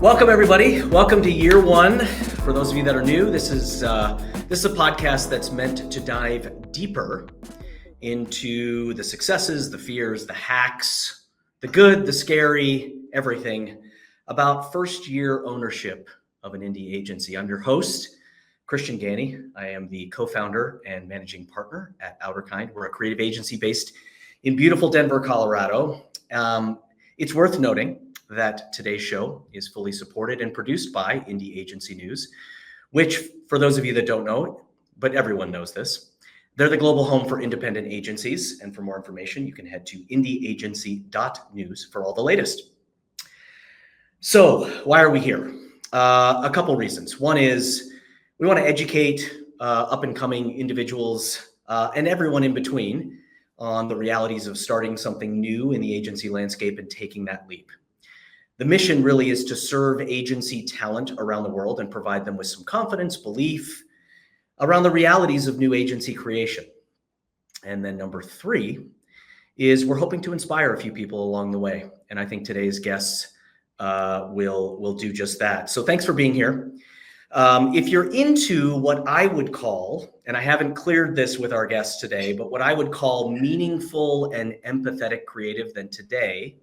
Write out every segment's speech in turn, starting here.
Welcome, everybody. Welcome to year one. For those of you that are new, this is a podcast that's meant to dive deeper into the successes, the fears, the hacks, the good, the scary, everything about first-year ownership of an indie agency. I'm your host, Christian Ganey. I am the co-founder and managing partner at Outerkind. We're a creative agency based in beautiful Denver, Colorado. It's worth noting that today's show is fully supported and produced by Indie Agency News, which, for those of you that don't know, but everyone knows this, they're the global home for independent agencies. And for more information, you can head to indieagency.news for all the latest. So why are we here? A couple reasons. One is we want to educate up and coming individuals and everyone in between on the realities of starting something new in the agency landscape and taking that leap. The mission really is to serve agency talent around the world and provide them with some confidence, belief around the realities of new agency creation. And then number three is we're hoping to inspire a few people along the way. And I think today's guests will do just that. So thanks for being here. If you're into what I would call, and I haven't cleared this with our guests today, but what I would call meaningful and empathetic creative, then today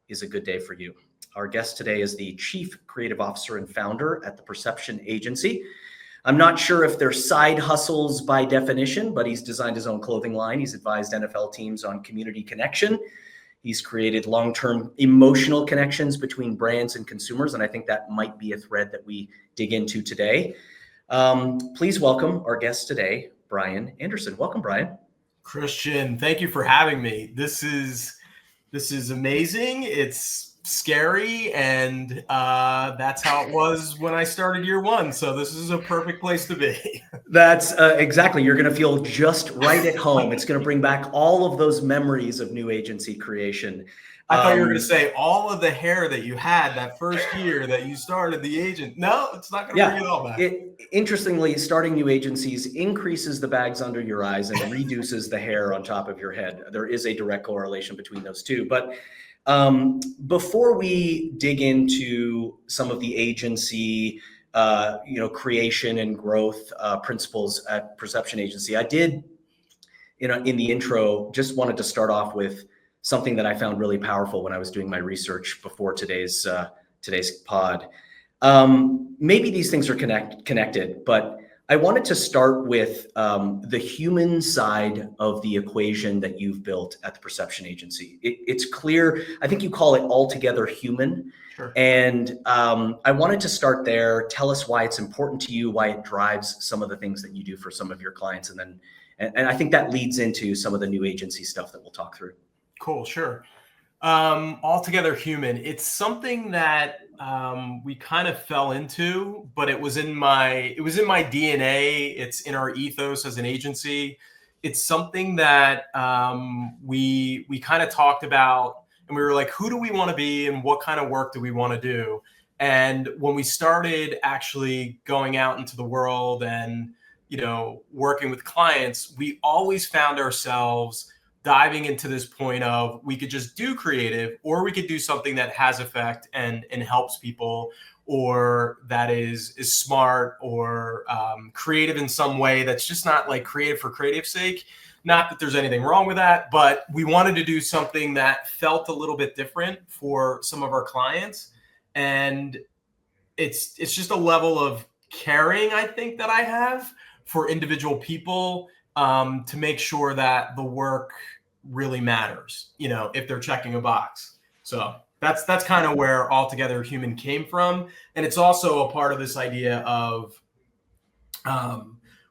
is a good day for you. Our guest today is the Chief Creative Officer and founder at the Perception Agency. I'm not sure if they're side hustles by definition, but he's designed his own clothing line. He's advised NFL teams on community connection. He's created long-term emotional connections between brands and consumers, and I think that might be a thread that we dig into today. Please welcome our guest today, Brian Anderson. Welcome, Brian. Christian, thank you for having me. This is amazing. It's scary, and that's how it was when I started year one. So this is a perfect place to be. That's exactly. You're going to feel just right at home. It's going to bring back all of those memories of new agency creation. I thought you were going to say all of the hair that you had that first year that you started the agent. No, it's not going to bring it all back. Interestingly, starting new agencies increases the bags under your eyes and reduces the hair on top of your head. There is a direct correlation between those two. But before we dig into some of the agency, creation and growth principles at Perception Agency, I did, in the intro, just wanted to start off with something that I found really powerful when I was doing my research before today's pod. Maybe these things are connected, but I wanted to start with the human side of the equation that you've built at the Perception Agency. It's clear, I think you call it altogether human. Sure. And I wanted to start there. Tell us why it's important to you, why it drives some of the things that you do for some of your clients. And I think that leads into some of the new agency stuff that we'll talk through. Cool, sure. Altogether human. It's something that we kind of fell into, but it was in my DNA. It's in our ethos as an agency. It's something that we kind of talked about, and we were like, who do we want to be and what kind of work do we want to do? And when we started actually going out into the world and, working with clients, we always found ourselves diving into this point of we could just do creative, or we could do something that has effect and helps people, or that is smart or creative in some way that's just not like creative for creative's sake. Not that there's anything wrong with that, but we wanted to do something that felt a little bit different for some of our clients. And it's just a level of caring, I think, that I have for individual people to make sure that the work really matters, if they're checking a box. So that's kind of where Altogether Human came from. And it's also a part of this idea of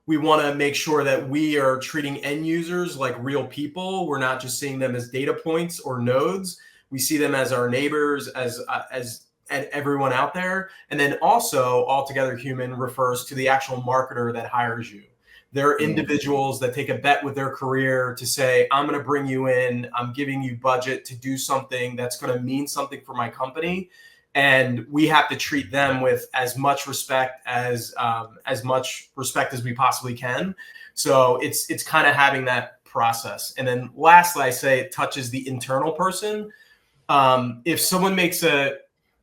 we want to make sure that we are treating end users like real people. We're not just seeing them as data points or nodes. We see them as our neighbors, as everyone out there. And then also Altogether Human refers to the actual marketer that hires you. There are individuals that take a bet with their career to say, I'm going to bring you in. I'm giving you budget to do something that's going to mean something for my company. And we have to treat them with as much respect as we possibly can. So it's kind of having that process. And then lastly, I say it touches the internal person. If someone makes a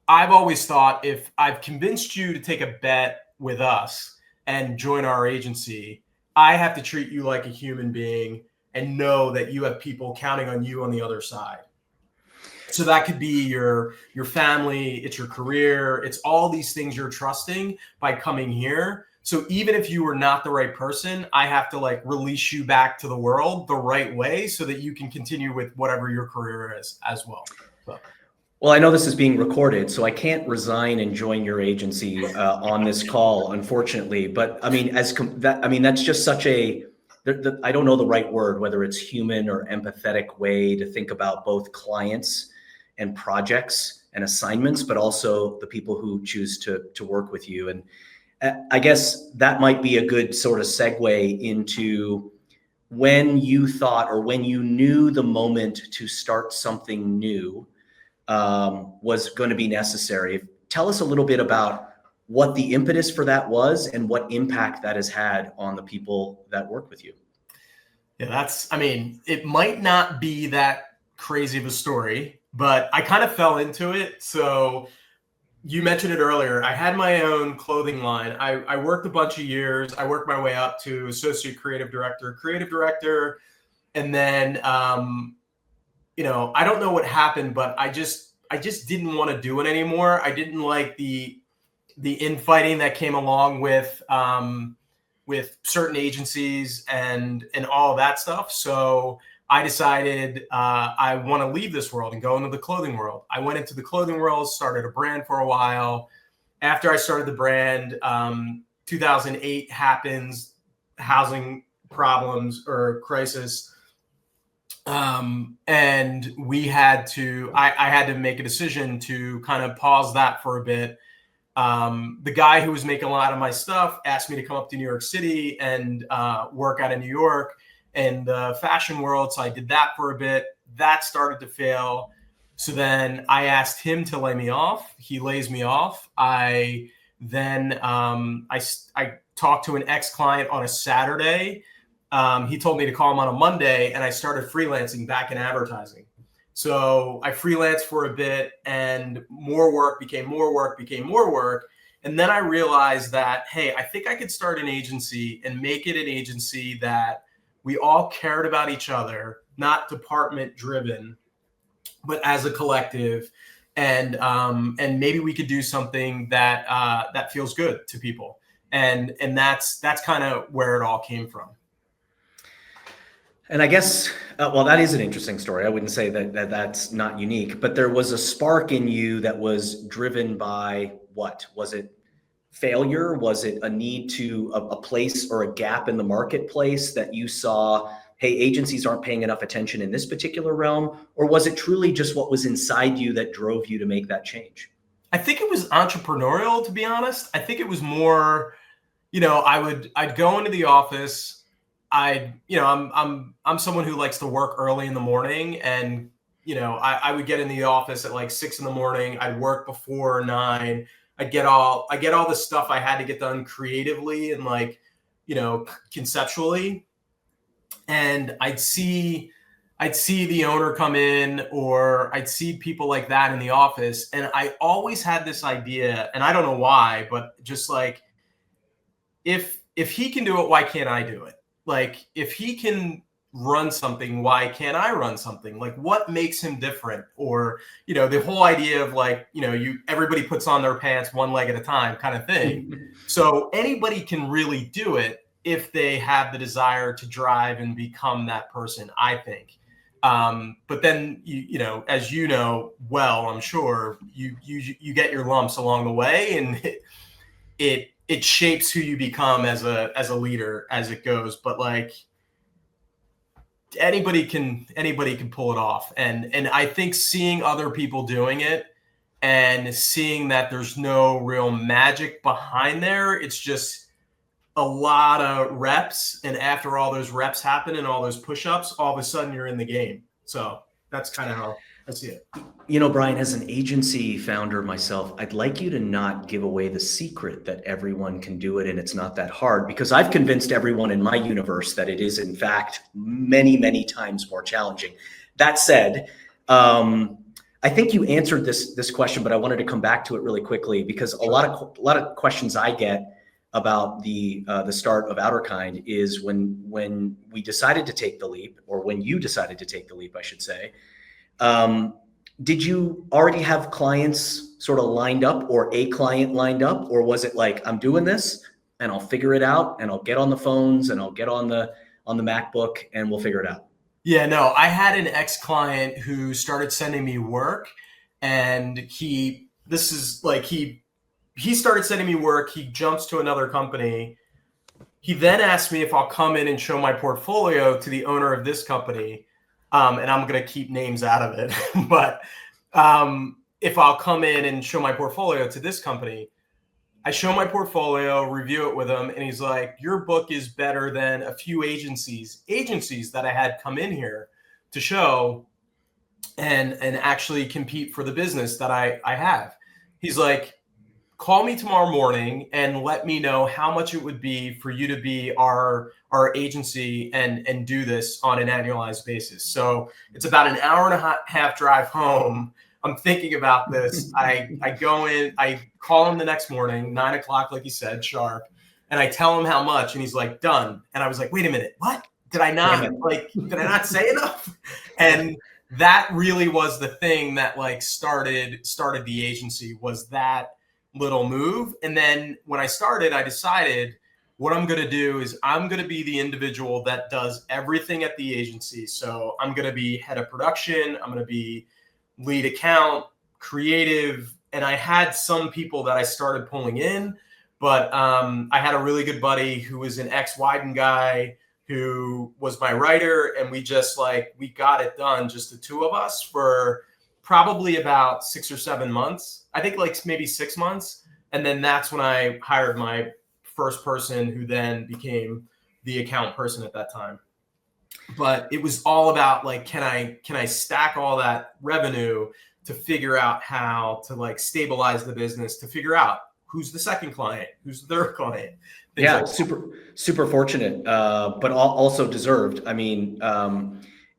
I've always thought if I've convinced you to take a bet with us and join our agency, I have to treat you like a human being and know that you have people counting on you on the other side. So that could be your family, it's your career, it's all these things you're trusting by coming here. So even if you were not the right person, I have to like release you back to the world the right way so that you can continue with whatever your career is as well. So. Well, I know this is being recorded, so I can't resign and join your agency on this call, unfortunately. But I mean, that's just such a, I don't know the right word, whether it's human or empathetic way to think about both clients and projects and assignments, but also the people who choose to work with you. And I guess that might be a good sort of segue into when you thought, or when you knew the moment to start something new was going to be necessary. Tell us a little bit about what the impetus for that was and what impact that has had on the people that work with you. Yeah, it might not be that crazy of a story, but I kind of fell into it. So you mentioned it earlier. I had my own clothing line. I worked a bunch of years. I worked my way up to associate creative director. And then, I don't know what happened, but I just didn't want to do it anymore. I didn't like the infighting that came along with certain agencies and all of that stuff. So I decided I want to leave this world and go into the clothing world. I went into the clothing world, started a brand for a while. After I started the brand, 2008 happens, housing problems or crisis. And we had to, I had to make a decision to kind of pause that for a bit. The guy who was making a lot of my stuff asked me to come up to New York City and work out of New York in the fashion world. So I did that for a bit. That started to fail. So then I asked him to lay me off. He lays me off. I talked to an ex-client on a Saturday. He told me to call him on a Monday, and I started freelancing back in advertising. So I freelanced for a bit, and more work became more work. And then I realized that, hey, I think I could start an agency and make it an agency that we all cared about each other, not department driven, but as a collective. And maybe we could do something that that feels good to people. And that's kind of where it all came from. And I guess, well, that is an interesting story. I wouldn't say that that's not unique, but there was a spark in you that was driven by what? Was it failure? Was it a need to a place or a gap in the marketplace that you saw, hey, agencies aren't paying enough attention in this particular realm? Or was it truly just what was inside you that drove you to make that change? I think it was entrepreneurial, to be honest. I think it was more, I'd go into the office. I'm someone who likes to work early in the morning, and I would get in the office at like 6 in the morning. I'd work before 9. I get all the stuff I had to get done creatively and conceptually. And I'd see the owner come in, or I'd see people like that in the office. And I always had this idea, and I don't know why, but just like, if he can do it, why can't I do it? Like, if he can run something, why can't I run something? Like, what makes him different? Or, the whole idea of like, everybody puts on their pants one leg at a time kind of thing. So anybody can really do it if they have the desire to drive and become that person, I think. But then, as you know, well, I'm sure you get your lumps along the way, and it shapes who you become as a leader as it goes. But like, anybody can pull it off. And I think seeing other people doing it and seeing that there's no real magic behind there, it's just a lot of reps. And after all those reps happen and all those push-ups, all of a sudden you're in the game. So that's kind of how I see it. Brian, as an agency founder myself, I'd like you to not give away the secret that everyone can do it and it's not that hard, because I've convinced everyone in my universe that it is, in fact, many, many times more challenging. That said, I think you answered this question, but I wanted to come back to it really quickly because a lot of questions I get about the start of Outerkind is when we decided to take the leap, or when you decided to take the leap, I should say. Did you already have clients sort of lined up, or a client lined up, or was it like, I'm doing this and I'll figure it out and I'll get on the phones and I'll get on the MacBook and we'll figure it out? Yeah, no, I had an ex-client who started sending me work, and he started sending me work. He jumps to another company. He then asked me if I'll come in and show my portfolio to the owner of this company. And I'm going to keep names out of it, but if I'll come in and show my portfolio to this company, I show my portfolio, review it with him, and he's like, your book is better than a few agencies that I had come in here to show and actually compete for the business that I have. He's like, call me tomorrow morning and let me know how much it would be for you to be our agency and do this on an annualized basis. So it's about an hour and a half drive home. I'm thinking about this. I go in, I call him the next morning, 9 o'clock, like you said, sharp. And I tell him how much, and he's like, done. And I was like, wait a minute, what? Did I not say enough? And that really was the thing that like started the agency, was that little move. And then when I started, I decided what I'm going to do is I'm going to be the individual that does everything at the agency. So I'm going to be head of production. I'm going to be lead account, creative. And I had some people that I started pulling in, but I had a really good buddy who was an ex-Wyden guy who was my writer. And we got it done, just the two of us, for probably about 6 or 7 months. I think like maybe 6 months. And then that's when I hired my first person, who then became the account person at that time. But it was all about like, can I stack all that revenue to figure out how to like stabilize the business, to figure out who's the second client, who's the third client. Yeah, like super fortunate, but also deserved. I mean,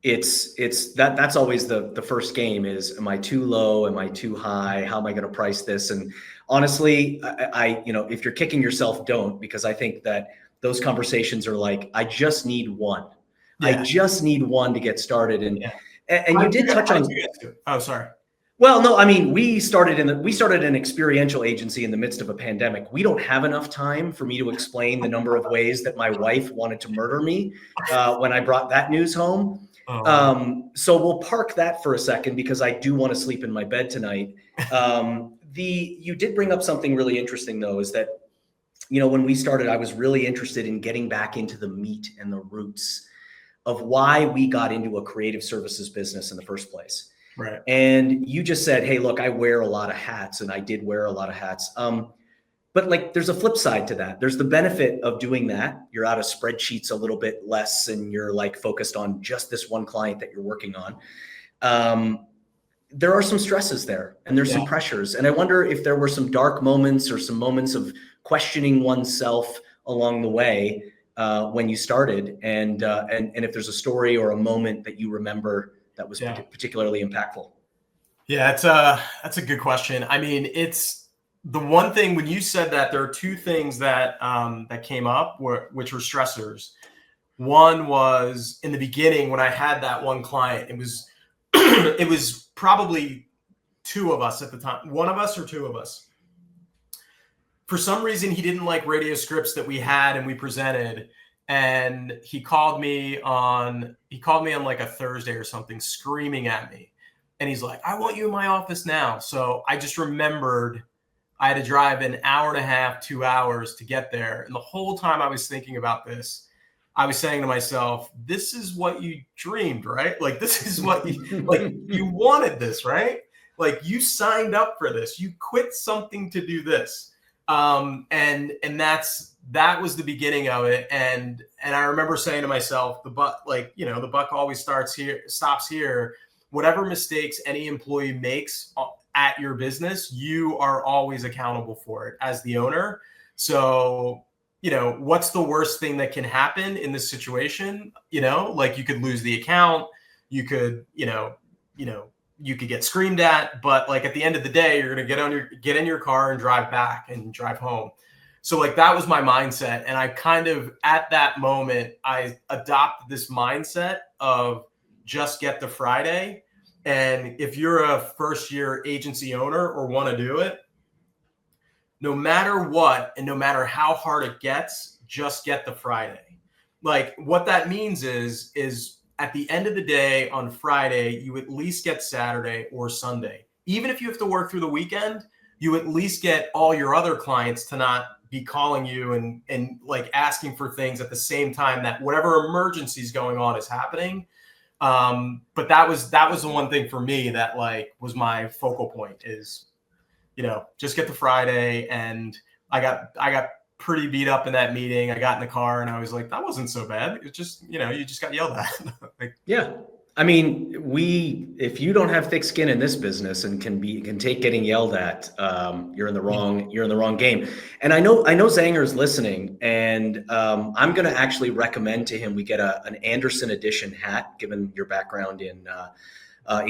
that's always the first game is, am I too low? Am I too high? How am I going to price this? And honestly, I if you're kicking yourself, don't, because I think that those conversations are like, I just need one. Yeah. I just need one to get started. And you did touch on. Oh, sorry. Well, no, I mean, we started an experiential agency in the midst of a pandemic. We don't have enough time for me to explain the number of ways that my wife wanted to murder me when I brought that news home. So we'll park that for a second, because I do want to sleep in my bed tonight. You did bring up something really interesting, though, is that, when we started, I was really interested in getting back into the meat and the roots of why we got into a creative services business in the first place. Right. And you just said, hey, look, I wear a lot of hats, and I did wear a lot of hats. But like, there's a flip side to that. There's the benefit of doing that. You're out of spreadsheets a little bit less, and you're like focused on just this one client that you're working on. There are some stresses there, and there's some pressures. And I wonder if there were some dark moments or some moments of questioning oneself along the way when you started, and if there's a story or a moment that you remember that was particularly impactful. Yeah, that's a good question. I mean, it's the one thing when you said that, there are two things that came up which were stressors. One was in the beginning when I had that one client. It was it was probably two of us at the time, one of us or two of us. For some reason, he didn't like radio scripts that we had and we presented. And he called me on like a Thursday or something, screaming at me. And he's like, I want you in my office now. So I just remembered I had to drive an hour and a half, 2 hours to get there. And the whole time I was thinking about this, I was saying to myself, this is what you dreamed, right? Like, this is what you wanted this, right? Like, you signed up for this. You quit something to do this. And that was the beginning of it. And I remember saying to myself, the buck always stops here. Whatever mistakes any employee makes at your business, you are always accountable for it as the owner. So, what's the worst thing that can happen in this situation? Like, you could lose the account. You could, you could get screamed at, but like at the end of the day, you're going to get in your car and drive back and drive home. So like that was my mindset. And I kind of, at that moment, I adopted this mindset of just get the Friday. And if you're a first year agency owner or want to do it, no matter what, and no matter how hard it gets, just get the Friday. Like what that means is at the end of the day on Friday, you at least get Saturday or Sunday. Even if you have to work through the weekend, you at least get all your other clients to not be calling you and like asking for things at the same time that whatever emergency is going on is happening. But that was the one thing for me that like was my focal point is, just get the Friday. And I got pretty beat up in that meeting. I got in the car and I was like, that wasn't so bad. It's just, you just got yelled at. Like, yeah. I mean, if you don't have thick skin in this business and can take getting yelled at, you're in the wrong game. And I know Zanger's listening, and I'm going to actually recommend to him we get an Anderson edition hat, given your background in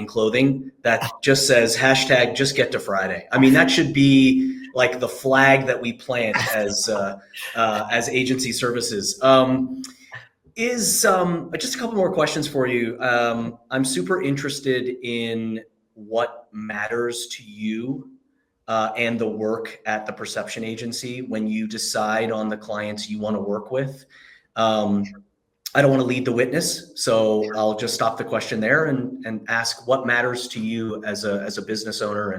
clothing, that just says hashtag just get to Friday. I mean, that should be like the flag that we plant as agency services. Just a couple more questions for you. I'm super interested in what matters to you and the work at the perception agency when you decide on the clients you want to work with. I don't want to lead the witness, so I'll just stop the question there and ask what matters to you as a business owner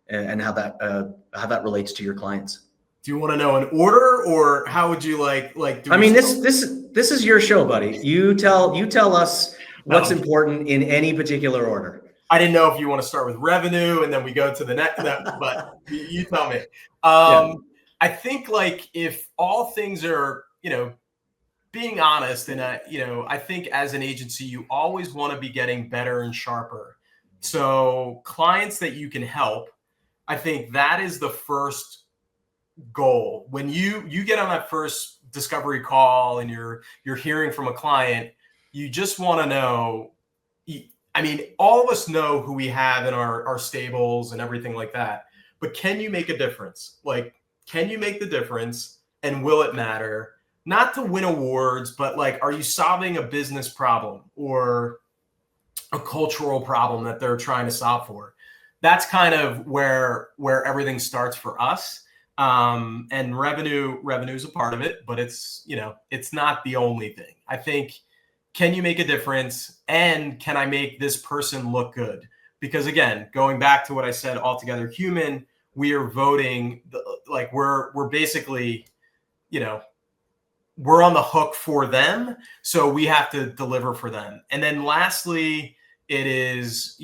and how that relates to your clients. Do you want to know an order, or how would you like? I mean, this is your show, buddy. You tell us what's important in any particular order. I didn't know if you want to start with revenue and then we go to the next, but you tell me. Yeah. I think like if all things are, being honest, and I think as an agency, you always want to be getting better and sharper. So clients that you can help, I think that is the first goal. When you get on that first discovery call and you're hearing from a client, you just want to know. I mean, all of us know who we have in our stables and everything like that. But can you make a difference? Like, can you make the difference, and will it matter? Not to win awards, but like, are you solving a business problem or a cultural problem that they're trying to solve for? That's kind of where everything starts for us. And revenue is a part of it, but it's not the only thing. I think, can you make a difference, and can I make this person look good? Because again, going back to what I said, Altogether Human, we are voting, like we're basically, we're on the hook for them. So we have to deliver for them. And then lastly, it is,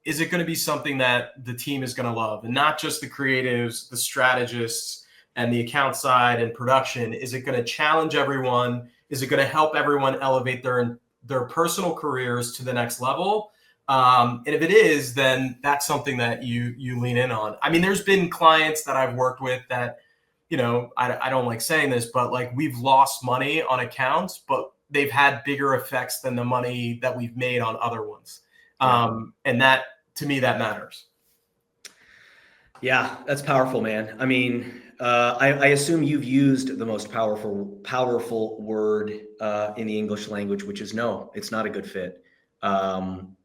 is it going to be something that the team is going to love, and not just the creatives, the strategists, and the account side and production? Is it going to challenge everyone? Is it going to help everyone elevate their personal careers to the next level? And if it is, then that's something that you lean in on. I mean, there's been clients that I've worked with that, I don't like saying this, but like we've lost money on accounts, but they've had bigger effects than the money that we've made on other ones. And that, to me, that matters. Yeah, that's powerful, man. I mean, I assume you've used the most powerful word in the English language, which is no, it's not a good fit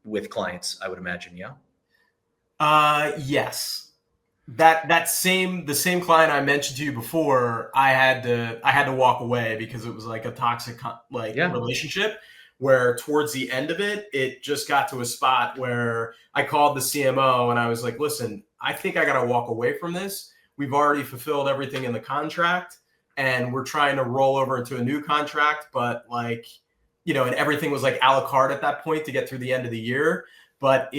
with clients, I would imagine. Yeah. Yes. The same client I mentioned to you before, I had to walk away because it was like a toxic relationship, where towards the end of it, it just got to a spot where I called the CMO and I was like, listen, I think I got to walk away from this. We've already fulfilled everything in the contract and we're trying to roll over into a new contract, but and everything was like a la carte at that point to get through the end of the year. But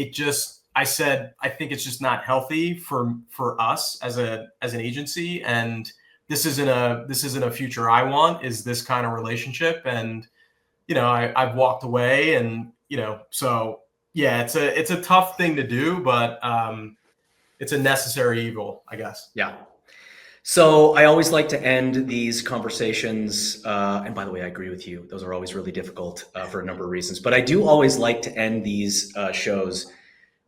I said, I think it's just not healthy for us as an agency. And this isn't a future I want, is this kind of relationship. And, I've walked away, and, so yeah, it's a tough thing to do, but it's a necessary evil, I guess. Yeah. So I always like to end these conversations, and by the way, I agree with you. Those are always really difficult for a number of reasons. But I do always like to end these shows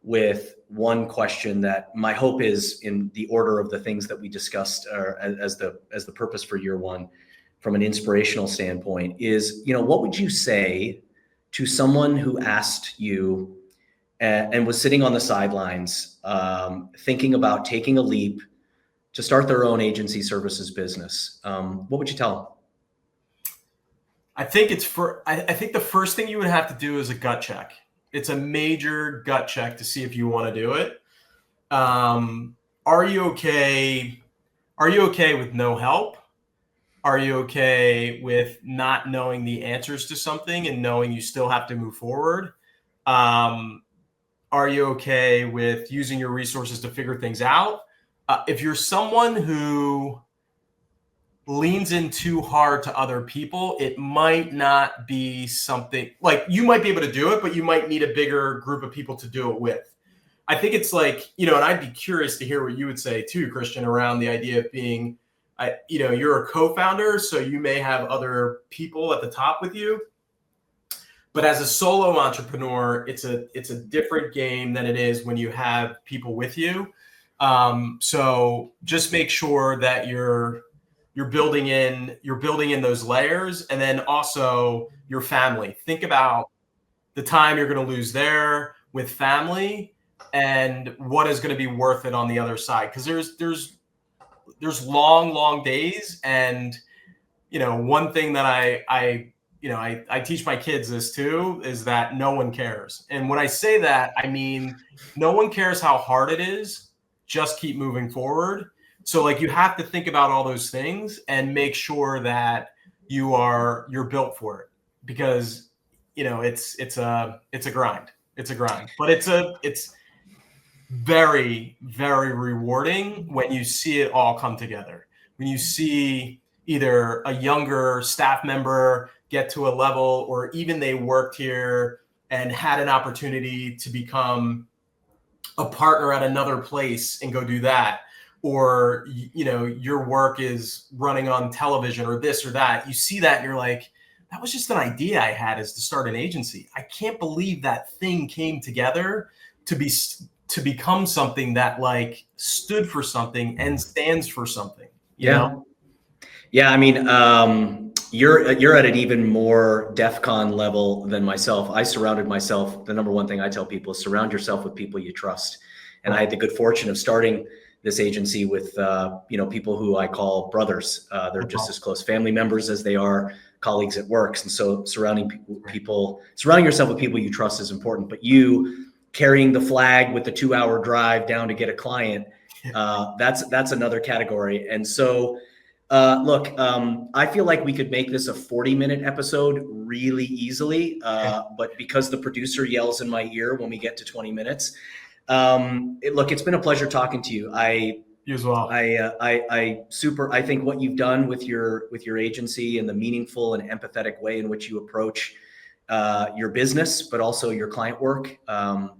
with one question that my hope is in the order of the things that we discussed as the purpose for year one from an inspirational standpoint is, what would you say to someone who asked you and was sitting on the sidelines, thinking about taking a leap to start their own agency services business? What would you tell them? I think I think the first thing you would have to do is a gut check. It's a major gut check to see if you want to do it. Are you okay? Are you okay with no help? Are you okay with not knowing the answers to something and knowing you still have to move forward? Are you okay with using your resources to figure things out? If you're someone who leans in too hard to other people, it might not be something like you might be able to do it, but you might need a bigger group of people to do it with. I think it's like, and I'd be curious to hear what you would say too, Christian, around the idea of being, you're a co-founder, so you may have other people at the top with you. But as a solo entrepreneur, it's a different game than it is when you have people with you. So just make sure that you're building in those layers, and then also your family. Think about the time you're going to lose there with family and what is going to be worth it on the other side. Because there's long days, and one thing that I teach my kids this too is that no one cares. And when I say that, I mean no one cares how hard it is. Just keep moving forward. So you have to think about all those things and make sure that you're built for it, because it's a grind. It's a grind, but it's very, very rewarding when you see it all come together. When you see either a younger staff member get to a level, or even they worked here and had an opportunity to become a partner at another place and go do that. Or, your work is running on television or this or that. You see that and you're like, that was just an idea I had, is to start an agency. I can't believe that thing came together to become something that stood for something and stands for something. You know? Yeah. I mean, you're at an even more DEFCON level than myself. I surrounded myself. The number one thing I tell people is surround yourself with people you trust. And I had the good fortune of starting this agency with, people who I call brothers. They're just as close family members as they are colleagues at work. And so surrounding yourself with people you trust is important. But you carrying the flag with the 2-hour drive down to get a client, that's another category. And so, look, I feel like we could make this a 40-minute episode really easily. But because the producer yells in my ear when we get to 20 minutes, it's been a pleasure talking to you. You as well. I think what you've done with your agency and the meaningful and empathetic way in which you approach your business, but also your client work,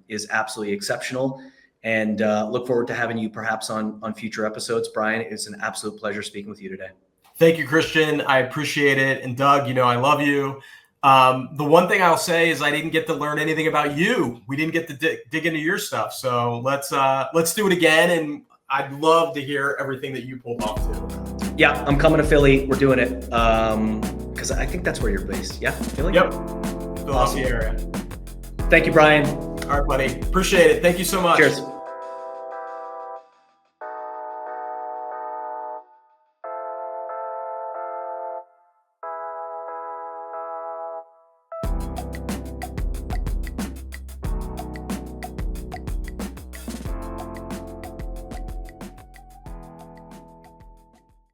is absolutely exceptional. And look forward to having you perhaps on future episodes. Brian, it's an absolute pleasure speaking with you today. Thank you, Christian. I appreciate it. And Doug, I love you. The one thing I'll say is I didn't get to learn anything about you. We didn't get to dig into your stuff. So let's do it again. And I'd love to hear everything that you pulled off too. Yeah, I'm coming to Philly. We're doing it. Because I think that's where you're based. Yeah, Philly? Yep. Philadelphia area. Thank you, Brian. All right, buddy. Appreciate it. Thank you so much. Cheers.